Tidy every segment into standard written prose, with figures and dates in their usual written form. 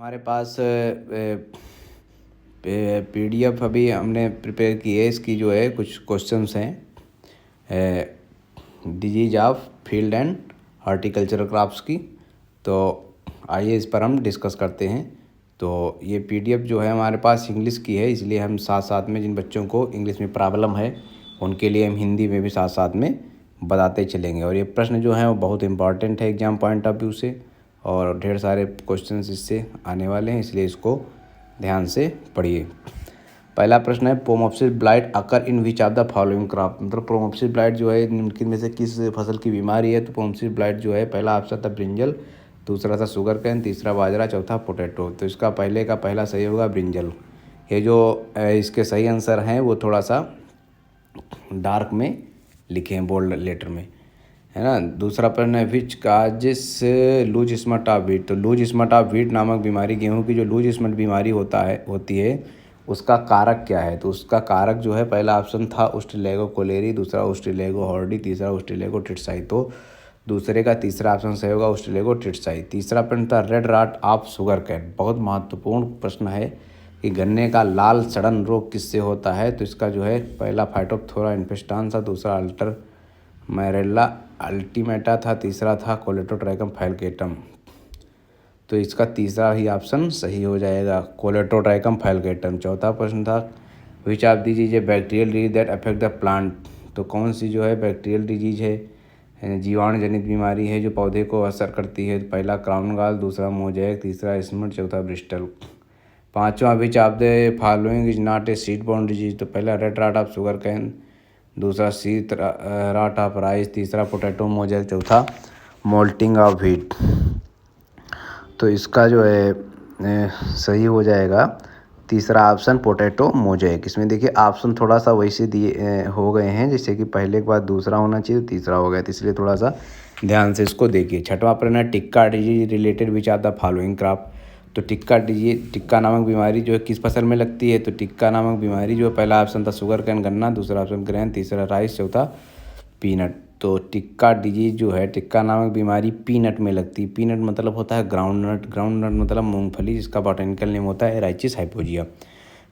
हमारे पास पीडीएफ अभी हमने प्रिपेयर की है। इसकी जो है कुछ क्वेश्चंस हैं disease of field and horticultural crops की। तो आइए इस पर हम डिस्कस करते हैं। तो ये पीडीएफ जो है हमारे पास इंग्लिश की है, इसलिए हम साथ साथ में जिन बच्चों को इंग्लिश में प्रॉब्लम है उनके लिए हम हिंदी में भी साथ साथ में बताते चलेंगे। और ये प्रश्न जो हैं वो बहुत इंपॉर्टेंट है एग्ज़ाम पॉइंट ऑफ व्यू से, और ढेर सारे क्वेश्चंस इससे आने वाले हैं, इसलिए इसको ध्यान से पढ़िए। पहला प्रश्न है, phomopsis blight occur in which of the following crop. मतलब पोमोप्सिस ब्लाइट जो है निम्नलिखित में से किस फसल की बीमारी है। तो पोमोप्सिस ब्लाइट जो है पहला ऑप्शन था ब्रिंजल, दूसरा था शुगर कैन, तीसरा बाजरा, चौथा पोटैटो। तो इसका पहले का पहला सही होगा ब्रिंजल। ये जो इसके सही आंसर हैं वो थोड़ा सा डार्क में लिखे हैं, बोल्ड लेटर में, है ना। दूसरा प्रश्न है, विच काजिस लूज स्मट ऑफ व्हीट। तो लूज स्मट ऑफ व्हीट नामक बीमारी, गेहूं की जो लूज स्मट बीमारी होती है उसका कारक क्या है। तो उसका कारक जो है पहला ऑप्शन था उस्ट्रेलेगो कोलेरी, दूसरा उस्ट्रेलेगो हॉर्डी, तीसरा उस्ट्रेलेगो टिटसाई। तो दूसरे का तीसरा ऑप्शन सही होगा उस्ट्रेलेगो टिटसाई। तीसरा प्रश्न था, red rot of sugar cane. बहुत महत्वपूर्ण प्रश्न है कि गन्ने का लाल सड़न रोग किससे होता है। तो इसका जो है पहला फाइटोप्थोरा इन्फेस्टांस था, दूसरा अल्टर मैरेला अल्टीमेटा था, तीसरा था कोलेटोट्रैकम फैलकेटम। तो इसका तीसरा ही ऑप्शन सही हो जाएगा, कोलेटोट्रैकम फैलकेटम। चौथा प्रश्न था, which of disease A bacterial disease that affect the plant. तो कौन सी जो है बैक्टीरियल डिजीज है, जीवाणु जनित बीमारी है जो पौधे को असर करती है। पहला क्राउन गॉल, दूसरा मोजैक, तीसरा स्मिट, चौथा ब्रिस्टल। पाँचवा, विच of the following is not a seed borne disease. तो पहला red rot of sugar cane, दूसरा शीत राट ऑफ राइस, तीसरा पोटैटो मोजैक, चौथा मोल्टिंग ऑफ व्हीट। तो इसका जो है सही हो जाएगा तीसरा ऑप्शन पोटैटो मोजैक। इसमें देखिए ऑप्शन थोड़ा सा वैसे दिए हो गए हैं जैसे कि पहले के बाद दूसरा होना चाहिए, तीसरा हो गया, तो इसलिए थोड़ा सा ध्यान से इसको देखिए। छठवां प्रश्न है, tikka disease related which of the following crop. तो टिक्का नामक बीमारी जो है किस फसल में लगती है। तो टिक्का नामक बीमारी जो पहला ऑप्शन था शुगर कैन गन्ना, दूसरा ऑप्शन ग्रेन, तीसरा राइस, चौथा पीनट। तो टिक्का डिजीज जो है, टिक्का नामक बीमारी पीनट में लगती है। पीनट मतलब होता है ग्राउंडनट, ग्राउंडनट मतलब मूंगफली, जिसका बॉटनिकल नेम होता है एराइचिस हाइपोजिया।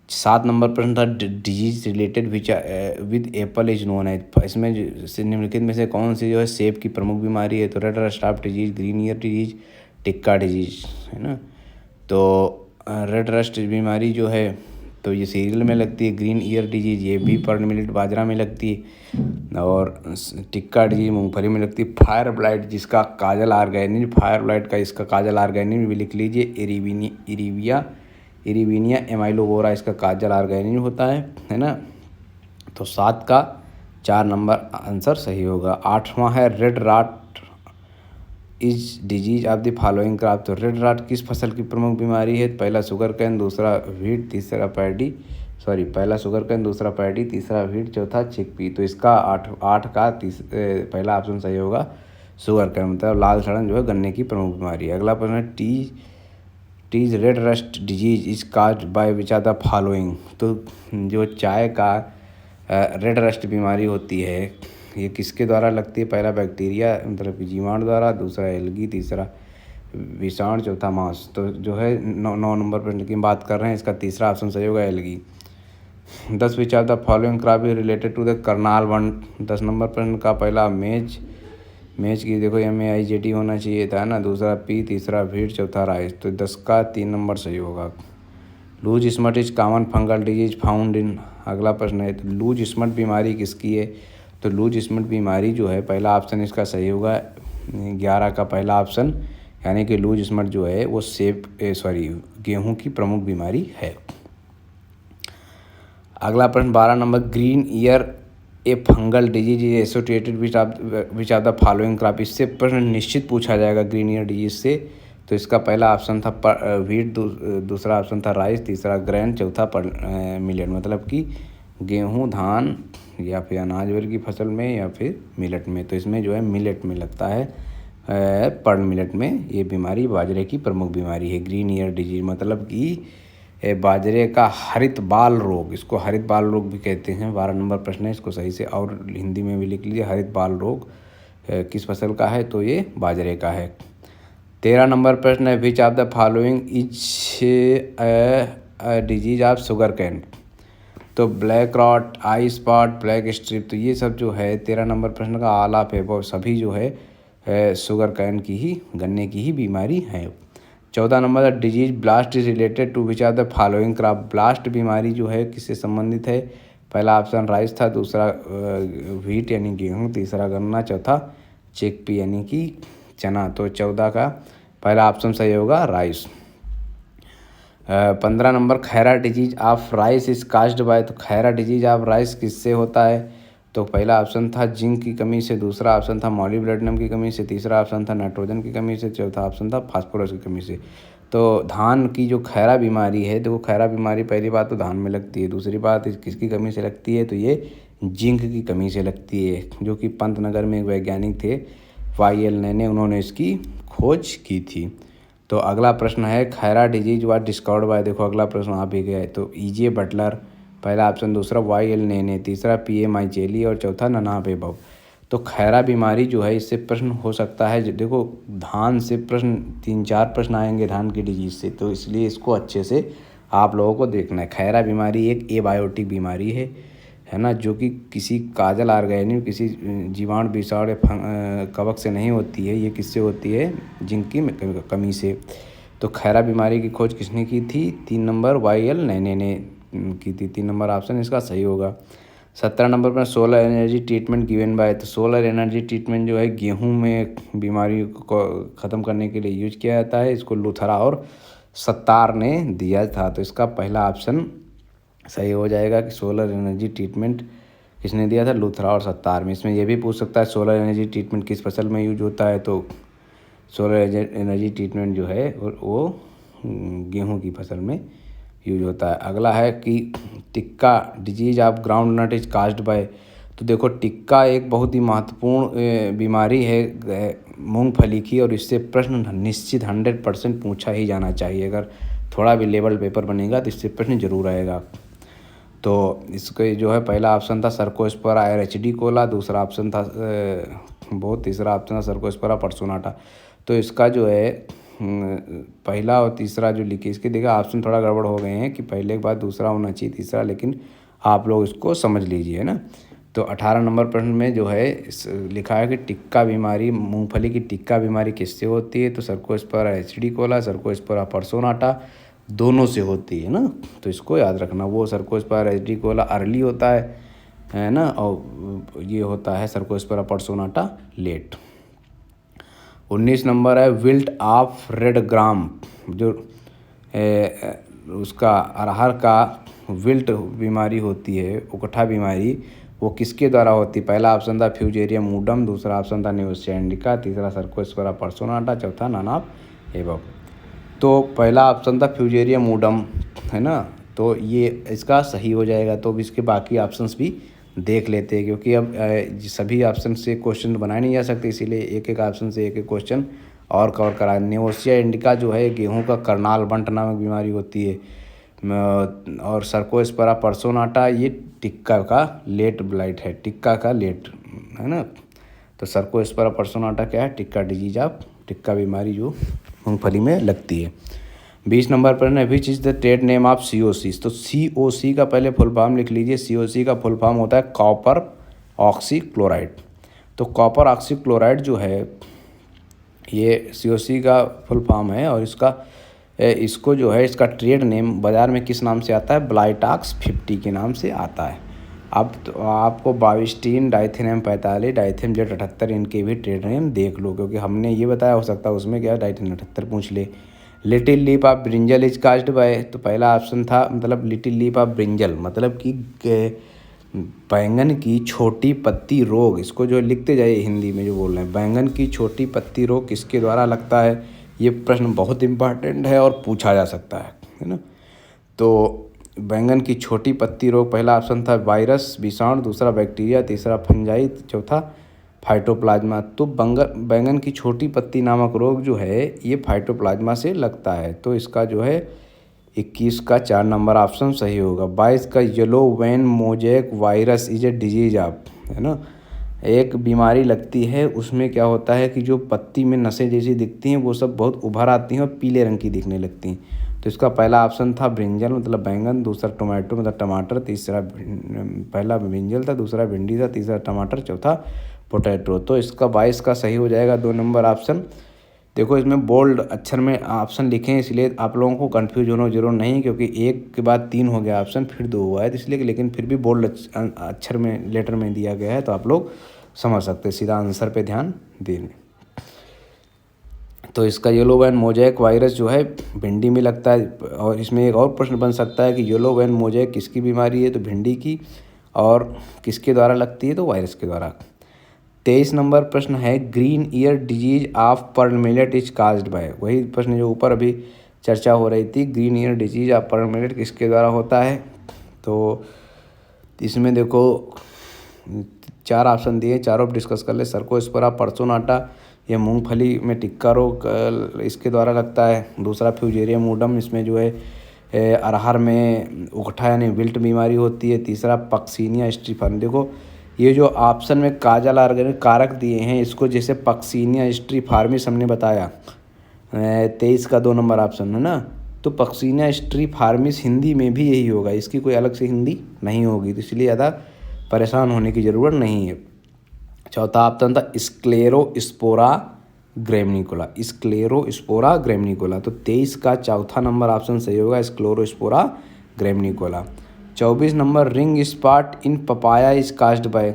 7 नंबर प्रश्न था, disease related which with Apple is known है। इसमें निम्नलिखित में से कौन सी जो है सेब की प्रमुख बीमारी है। तो red rust of disease, green ear disease, tikka disease, है ना। तो रेड रस्ट बीमारी जो है तो ये सीरियल में लगती है, ग्रीन ईयर डिजीज ये भी पर्न मिलेट बाजरा में लगती है, और टिक्का डिजीज मूंगफली में लगती है। फायर ब्लाइट जिसका काजल आर्गेनिन, फायर ब्लाइट का इसका काजल आर्गेनिन भी लिख लीजिए, इरिविनिया एमाइलोवोरा इसका काजल आर्गेनिन होता है ना। तो 7 का 4 नंबर आंसर सही होगा। 8वां है, red rot is disease of the following crop. तो रेड राट किस फसल की प्रमुख बीमारी है। पहला शुगर कैन, दूसरा व्हीट, तीसरा पैडी, पहला शुगर कैन, दूसरा पैडी, तीसरा व्हीट, चौथा चिकपी। तो इसका 8 का पहला ऑप्शन सही होगा शुगर कैन, मतलब लाल सड़न जो है गन्ने की प्रमुख बीमारी है। अगला प्रश्न है, tea's red rust disease is caused by which are the following. तो जो चाय का रेड रस्ट बीमारी होती है ये किसके द्वारा लगती है। पहला बैक्टीरिया मतलब कि जीवाणु द्वारा, दूसरा एल्गी, तीसरा विषाणु, चौथा मांस। तो जो है 9 नंबर प्रश्न की बात कर रहे हैं, इसका तीसरा ऑप्शन सही होगा algae. 10 which are the following crop is related to the Karnal one. 10 number प्रश्न का पहला मेज की देखो MAIZT होना चाहिए था ना, दूसरा पी, तीसरा व्हीट, चौथा राइस। तो 10 का 3 नंबर सही होगा। Loose smut is common fungal disease found in. अगला प्रश्न है, तो लूज स्मट बीमारी किसकी है। तो लूज स्मट बीमारी जो है पहला ऑप्शन इसका सही होगा 11 का पहला ऑप्शन, यानी कि लूज स्मट जो है वो गेहूं की प्रमुख बीमारी है। अगला प्रश्न 12 number, green ear a fungal disease is associated which of the following crop. इससे प्रश्न निश्चित पूछा जाएगा ग्रीन ईयर डिजीज से। तो इसका पहला ऑप्शन था व्हीट, दूसरा ऑप्शन था राइस, तीसरा ग्रेन, चौथा मिलेट, मतलब कि गेहूं, धान या फिर अनाज वर्ग की फसल में या फिर मिलेट में। तो इसमें जो है मिलेट में लगता है, पर्न मिलेट में ये बीमारी बाजरे की प्रमुख बीमारी है। ग्रीन ईयर डिजीज मतलब कि बाजरे का हरित बाल रोग, इसको हरित बाल रोग भी कहते हैं। 12 नंबर प्रश्न है, इसको सही से और हिंदी में भी लिख लीजिए, हरित बाल रोग किस फसल का है। तो ये बाजरे का है। 13 नंबर प्रश्न है, विच of the following is disease of sugar cane. तो ब्लैक रॉट, आई स्पॉट, ब्लैक स्ट्रिप, तो ये सब जो है 13 नंबर प्रश्न का ऑल ऑफ एबव सभी जो है शुगर कैन की ही, गन्ने की ही बीमारी है। 14 number disease blast is related to which of the following crop. Blast बीमारी जो है किससे संबंधित है? पहला ऑप्शन राइस था, दूसरा व्हीट यानी गेहूँ, तीसरा गन्ना, चौथा चिकपी यानी कि चना। तो 14 का पहला ऑप्शन सही होगा rice. 15 number Khaira disease of rice is caused by. तो खैरा डिजीज ऑफ राइस किससे होता है? तो पहला ऑप्शन था जिंक की कमी से, दूसरा ऑप्शन था मॉलिब्डेनम की कमी से, तीसरा ऑप्शन था नाइट्रोजन की कमी से, चौथा ऑप्शन था फास्फोरस की कमी से। तो धान की जो खैरा बीमारी है, तो वो खैरा बीमारी पहली बात तो धान में लगती है, दूसरी बात किसकी कमी से लगती है? तो ये जिंक की कमी से लगती है, जो कि पंतनगर में एक वैज्ञानिक थे YL नैने, उन्होंने इसकी खोज की थी। तो अगला प्रश्न है, Khaira disease was discovered by. देखो अगला प्रश्न आ भी गया है। तो EJ बटलर पहला ऑप्शन, दूसरा YL नैने, तीसरा PA माइचेली और चौथा ननाबेबव। तो खैरा बीमारी जो है, इससे प्रश्न हो सकता है। देखो धान से प्रश्न 3-4 प्रश्न आएंगे धान की डिजीज से, तो इसलिए इसको अच्छे से आप लोगों को देखना है। खैरा बीमारी एक एबायोटिक बीमारी है ना, जो कि किसी काजल ऑर्गेनिक, किसी जीवाणु, विषाणु, कवक से नहीं होती है। ये किससे होती है? जिंक की कमी से। तो खैरा बीमारी की खोज किसने की थी? 3 नंबर YL नैने ने की थी। 3 नंबर ऑप्शन इसका सही होगा। 17 नंबर पर solar energy treatment given by. तो सोलर एनर्जी ट्रीटमेंट जो है गेहूं में बीमारी को ख़त्म करने के लिए यूज किया जाता है। इसको लुथरा और सत्तार ने दिया था। तो इसका पहला ऑप्शन सही हो जाएगा कि सोलर एनर्जी ट्रीटमेंट किसने दिया था? लुथरा और सत्तार में। इसमें यह भी पूछ सकता है सोलर एनर्जी ट्रीटमेंट किस फसल में यूज होता है? तो सोलर एनर्जी ट्रीटमेंट जो है वो गेहूं की फसल में यूज होता है। अगला है कि tikka disease of groundnut is caused by. तो देखो टिक्का एक बहुत ही महत्वपूर्ण बीमारी है मूंगफली की, और इससे प्रश्न निश्चित 100% पूछा ही जाना चाहिए। अगर थोड़ा भी लेवल पेपर बनेगा तो इससे प्रश्न जरूर आएगा। तो इसके जो है पहला ऑप्शन था सर्कोस्पोरा एरिचिडी कोला, दूसरा ऑप्शन था तीसरा ऑप्शन था सर्कोस्पोरा पर्सोनाटा। तो इसका जो है पहला और तीसरा जो लिखे, इसके देखा ऑप्शन थोड़ा गड़बड़ हो गए हैं कि पहले के बाद दूसरा होना चाहिए, तीसरा, लेकिन आप लोग इसको समझ लीजिए ना। तो 18 नंबर प्रश्न में जो है लिखा है कि टिक्का बीमारी, मूंगफली की टिक्का बीमारी किससे होती है? तो सर्कोस्पोरा एरिचिडी कोला, सर्कोस्पोरा पर्सोनाटा, दोनों से होती है ना। तो इसको याद रखना, वो सर्कोस्पोरा एरिचिडी कोला अर्ली होता है ना, और ये होता है सर्कोस्पोरा पर्सोनाटा लेट। 19 नंबर है विल्ट ऑफ रेड ग्राम। जो उसका अरहर का विल्ट बीमारी होती है, उकठा बीमारी, वो किसके द्वारा होती है? पहला ऑप्शन था फ्यूजेरियम मूडम, दूसरा ऑप्शन था नेवसिया इंडिका, तीसरा सर्कोस्पोरा पर्सोनाटा, चौथा ननाबेबव। तो पहला ऑप्शन था फ्यूजेरियम मूडम, है ना। तो ये इसका सही हो जाएगा। तो अब इसके बाकी ऑप्शंस भी देख लेते हैं, क्योंकि अब सभी ऑप्शन से क्वेश्चन बनाए नहीं जा सकते, इसीलिए एक एक ऑप्शन से एक एक क्वेश्चन और कवर करा। नेवसिया इंडिका जो है गेहूं का करनाल बंट नामक बीमारी होती है, और सर्कोस्पोरा पर्सोनाटा ये टिक्का का लेट ब्लाइट है, टिक्का का लेट, है ना। तो सर्कोस्पोरा पर्सोनाटा क्या है? टिक्का डिजीज ऑफ, टिक्का बीमारी जो मूंगफली में लगती है। 20 नंबर पर है which is the trade name of COC। तो COC का पहले फुल फॉर्म लिख लीजिए। COC का फुल फॉर्म होता है कॉपर ऑक्सी क्लोराइड। तो कॉपर ऑक्सी क्लोराइड जो है ये COC का फुल फॉर्म है, और इसको जो है इसका ट्रेड नेम बाज़ार में किस नाम से आता है? ब्लाइटॉक्स 50 के नाम से आता है। अब तो आपको बाविस्टीन, डाइथेनियम 45, डाइथेम Z78 इनके भी ट्रेड नेम देख लो, क्योंकि हमने ये बताया, हो सकता है उसमें क्या डाइथेनियम 78 पूछ ले। Little leaf of brinjal is caused by. तो पहला ऑप्शन था, मतलब लिटिल लीफ ऑफ ब्रिंजल मतलब कि बैंगन की छोटी पत्ती रोग, इसको जो लिखते जाइए हिंदी में जो बोल रहे हैं, बैंगन की छोटी पत्ती रोग किसके द्वारा लगता है? ये प्रश्न बहुत इंपॉर्टेंट है और पूछा जा सकता है ना। तो बैंगन की छोटी पत्ती रोग, पहला ऑप्शन था वायरस, विषाणु, दूसरा बैक्टीरिया, तीसरा फंजाई, चौथा फाइटोप्लाज्मा। तो बैंगन की छोटी पत्ती नामक रोग जो है ये फाइटोप्लाज्मा से लगता है। तो इसका जो है 21 का 4 नंबर ऑप्शन सही होगा। 22 का yellow vein mosaic virus is a disease of, है ना। एक बीमारी लगती है, उसमें क्या होता है कि जो पत्ती में नसें जैसी दिखती हैं वो सब बहुत उभर आती हैं और पीले रंग की दिखने लगती हैं। तो इसका पहला ऑप्शन था ब्रिंजल मतलब बैंगन, दूसरा टोमेटो मतलब टमाटर, तीसरा पहला ब्रिंजल था, दूसरा भिंडी था, तीसरा टमाटर, चौथा पोटैटो। तो इसका 22 का सही हो जाएगा 2 नंबर ऑप्शन। देखो इसमें बोल्ड अक्षर में ऑप्शन लिखे हैं, इसलिए आप लोगों को कंफ्यूज होने की जरूरत नहीं, क्योंकि एक के बाद 3 हो गया ऑप्शन, फिर 2 हुआ है, तो इसलिए लेकिन फिर भी बोल्ड अक्षर में लेटर में दिया गया है, तो आप लोग समझ सकते हैं। सीधा आंसर पे ध्यान दें। तो इसका येलो वैन मोजैक वायरस जो है भिंडी में लगता है। और इसमें एक और प्रश्न बन सकता है कि येलो वैन मोजैक किसकी बीमारी है, तो भिंडी की, और किसके द्वारा लगती है, तो वायरस के द्वारा। 23 नंबर प्रश्न है green ear disease of pearl millet is caused bye. वही प्रश्न जो ऊपर अभी चर्चा हो रही थी, green ear disease of pearl millet किसके द्वारा होता है। तो इसमें देखो 4 ऑप्शन दिए, चारों डिस्कस कर ले। सर्कोस्पोरा पर्सोनाटा, ये मूंगफली में टिक्का रोग इसके द्वारा लगता है। दूसरा फ्यूजेरियम मूडम, इसमें जो है अरहर में उकठा यानी विल्ट बीमारी होती है। तीसरा पक्सीनिया स्ट्रीफर्म। देखो ये जो ऑप्शन में काजल ऑर्गेनिक कारक दिए हैं, इसको जैसे पक्सीनिया स्ट्रीफार्मिस हमने बताया 23 का 2 नंबर ऑप्शन है ना, तो पक्सीनिया स्ट्रीफार्मिस हिंदी में भी यही होगा, इसकी कोई अलग से हिंदी नहीं होगी, तो इसलिए ज़्यादा परेशान होने की ज़रूरत नहीं है। चौथा ऑप्शन था स्क्लेरोस्पोरा ग्रेमिनिकोला, स्क्लेरोस्पोरा ग्रेमिनिकोला। तो 23 का चौथा नंबर ऑप्शन सही होगा, स्क्लेरोस्पोरा ग्रेमिनिकोला। 24 number ring spot in papaya is caused by.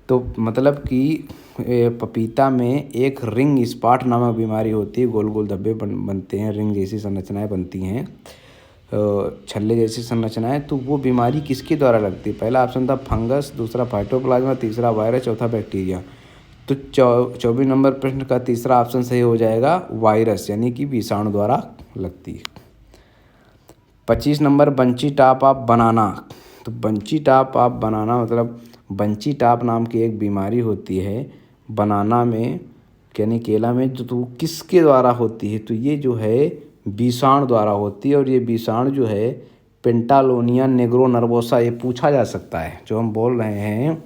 तो मतलब कि पपीता में एक रिंग स्पॉट नामक बीमारी होती है, गोल गोल धब्बे बनते हैं, रिंग जैसी संरचनाएं बनती हैं, छल्ले जैसी संरचनाएं। तो वो बीमारी किसके द्वारा लगती है। पहला ऑप्शन था फंगस, दूसरा फाइटोप्लाज्मा, तीसरा वायरस, चौथा बैक्टीरिया। तो 24 नंबर प्रश्न का तीसरा ऑप्शन सही हो जाएगा, वायरस यानी कि विषाणु द्वारा लगती है। 25 नंबर बंची टॉप ऑफ बनाना। तो बंची टॉप ऑफ बनाना मतलब बंची टॉप नाम की एक बीमारी होती है बनाना में यानी केला में, जो तो किसके द्वारा होती है, तो ये जो है विषाणु द्वारा होती है। और ये विषाणु जो है पेंटालोनिया नेग्रो नर्वोसा, ये पूछा जा सकता है। जो हम बोल रहे हैं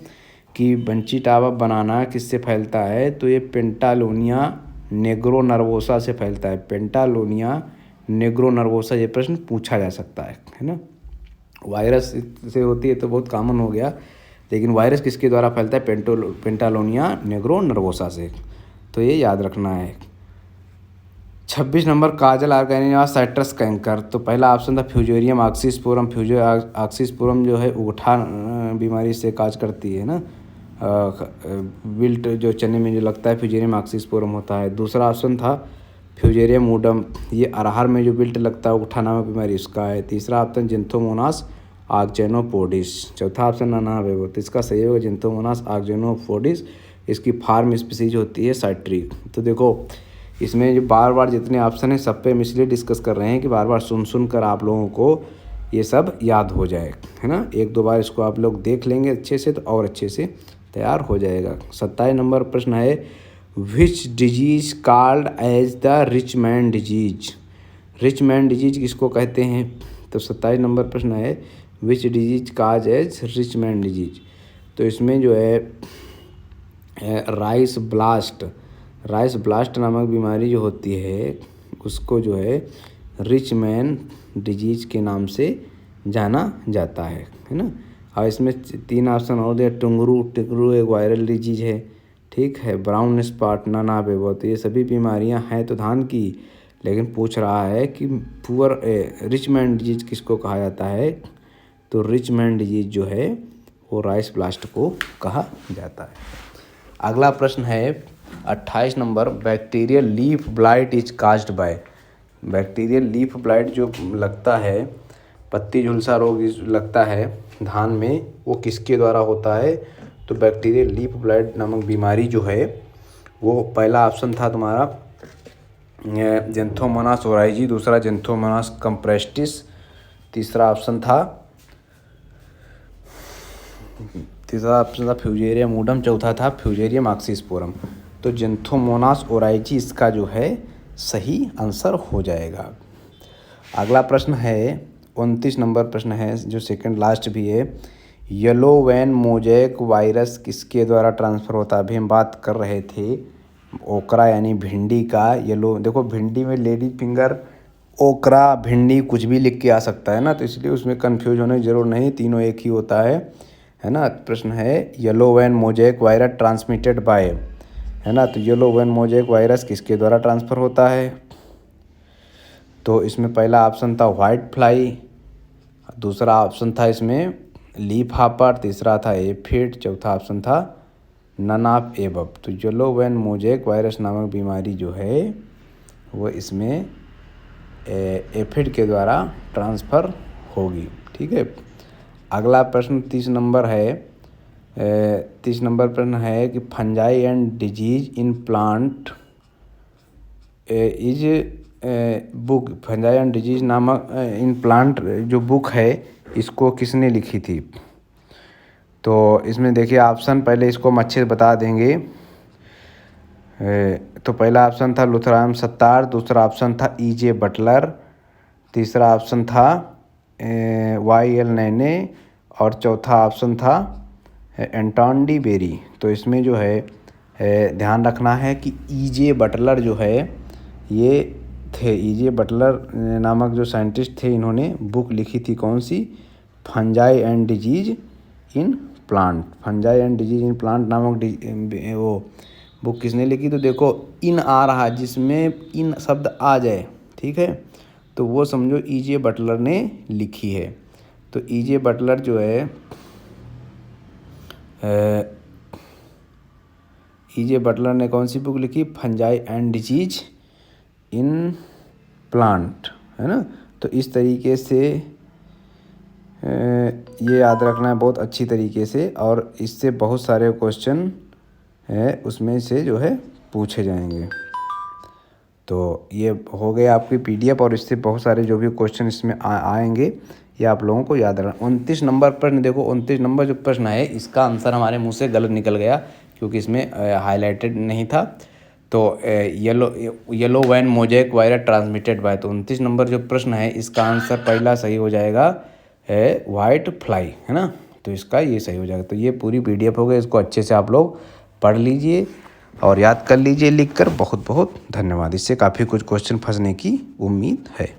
कि बंची टॉप ऑफ बनाना किससे फैलता है, तो ये पेंटालोनिया नेग्रो नर्वोसा से फैलता है। पेंटालोनिया नेग्रो नर्वोसा, ये प्रश्न पूछा जा सकता है ना। वायरस से होती है तो बहुत कॉमन हो गया, लेकिन वायरस किसके द्वारा फैलता है, पेंटालोनिया नेग्रो नर्वोसा से, तो ये याद रखना है। 26 नंबर काजल ऑर्गेनिया साइट्रस कैंकर। तो पहला ऑप्शन था फ्यूजेरियम ऑक्सीस्पोरम। ऑक्सीस्पोरम जो है उगठा बीमारी से काज करती है ना, विल्ट जो चने में जो लगता है फ्यूजेरियम ऑक्सीस्पोरम होता है। दूसरा ऑप्शन था फ्यूजेरियम मूडम, ये अरहर में जो विल्ट लगता है उगठा नामक बीमारी उसका है। तीसरा ऑप्शन जिंथोमोनास आक्जेनोपोडिस। चौथा ऑप्शन अनावेबो, तो इसका सही होगा जिंथोमोनास आक्जेनोपोडिस। इसकी फार्म स्पीसीज होती है साइट्रिक। तो देखो इसमें जो बार बार जितने ऑप्शन हैं सब पे हम इसलिए डिस्कस कर रहे हैं कि बार बार सुन कर आप लोगों को ये सब याद हो जाए, है ना। 1-2 बार इसको आप लोग देख लेंगे अच्छे से तो और अच्छे से तैयार हो जाएगा। 27 नंबर प्रश्न है which disease called as the rich man disease. Rich man disease किसको कहते हैं, तो 27 नंबर प्रश्न है which disease cause as rich man disease. तो इसमें जो है राइस ब्लास्ट नामक बीमारी जो होती है उसको जो है रिच मैन डिजीज के नाम से जाना जाता है ना। और इसमें 3 ऑप्शन और दिया, टिंगरू एक वायरल डिजीज है, ठीक है, ब्राउन स्पॉट नानाबेबो। तो ये सभी बीमारियां हैं तो धान की, लेकिन पूछ रहा है कि पुअर रिच मैन डिजीज किसको कहा जाता है, तो रिच मैन डिजीज जो है वो राइस ब्लास्ट को कहा जाता है। अगला प्रश्न है 28 number bacterial leaf blight is caused bye. Bacterial leaf blight जो लगता है, पत्ती झुलसा रोग लगता है धान में, वो किसके द्वारा होता है, तो बैक्टीरियल लीफ ब्लाइट नामक बीमारी जो है वो पहला ऑप्शन था तुम्हारा जेंथोमोनास ओराइजी, दूसरा जेंथोमोनास कंप्रेस्टिस, तीसरा ऑप्शन था फ्यूजेरियम मूडम, चौथा था फ्यूजेरियम ऑक्सीस्पोरम। तो जेंथोमोनास ओराइजी इसका जो है सही आंसर हो जाएगा। अगला प्रश्न है 29 नंबर प्रश्न है जो सेकंड लास्ट भी है, येलो वैन मोज़ेक वायरस किसके द्वारा ट्रांसफ़र होता है? अभी हम बात कर रहे थे ओकरा यानी भिंडी का। येलो देखो भिंडी में लेडी फिंगर, ओकरा, भिंडी कुछ भी लिख के आ सकता है ना, तो इसलिए उसमें कंफ्यूज होने की ज़रूरत नहीं, तीनों एक ही होता है ना। प्रश्न है yellow vein mosaic virus transmitted by, है ना। तो येलो वैन मोज़ेक वायरस किसके द्वारा ट्रांसफ़र होता है? तो इसमें पहला ऑप्शन था वाइट फ्लाई, दूसरा ऑप्शन था इसमें लीफ हॉपर, तीसरा था एफिड, चौथा ऑप्शन था नन ऑफ एबव। तो येलो वैन मोज़ेक वायरस नामक बीमारी जो है वो इसमें एफिड के द्वारा ट्रांसफ़र होगी। ठीक है। अगला प्रश्न 30 नंबर है। 30 नंबर प्रश्न है कि fungi and disease in plant is book, fungi and disease नामक इन प्लांट जो बुक है इसको किसने लिखी थी? तो इसमें देखिए ऑप्शन, पहले इसको हम अच्छे से बता देंगे। तो पहला ऑप्शन था लुथराम सत्तार, दूसरा ऑप्शन था E.J. बटलर, तीसरा ऑप्शन था Y.L. नैने और चौथा ऑप्शन था एंटोन डी बेरी। तो इसमें जो है ध्यान रखना है कि E.J. बटलर जो है ये थे, E.J. बटलर नामक जो साइंटिस्ट थे, इन्होंने बुक लिखी थी कौन सी? Fungi and disease in plant. Fungi and disease in plant नामक वो बुक किसने लिखी? तो देखो इन आ रहा है, जिसमें इन शब्द आ जाए, ठीक है, तो वो समझो E.J. बटलर ने लिखी है। तो E.J. बटलर जो है E.J. बटलर ने कौन सी बुक लिखी? Fungi and disease in plant, है ना। तो इस तरीके से ये याद रखना है बहुत अच्छी तरीके से, और इससे बहुत सारे क्वेश्चन है उसमें से जो है पूछे जाएंगे। तो ये हो गया आपकी PDF, और इससे बहुत सारे जो भी क्वेश्चन इसमें आएंगे ये आप लोगों को याद रखना। 29 नंबर प्रश्न देखो, 29 नंबर जो प्रश्न है इसका आंसर हमारे मुंह से गलत निकल गया क्योंकि इसमें हाईलाइटेड नहीं था। तो yellow vein mosaic virus transmitted by, तो 29 नंबर जो प्रश्न है इसका आंसर पहला सही हो जाएगा वाइट फ्लाई, है ना। तो इसका ये सही हो जाएगा। तो ये पूरी PDF हो गई, इसको अच्छे से आप लोग पढ़ लीजिए और याद कर लीजिए लिखकर। बहुत बहुत धन्यवाद। इससे काफ़ी कुछ क्वेश्चन फंसने की उम्मीद है।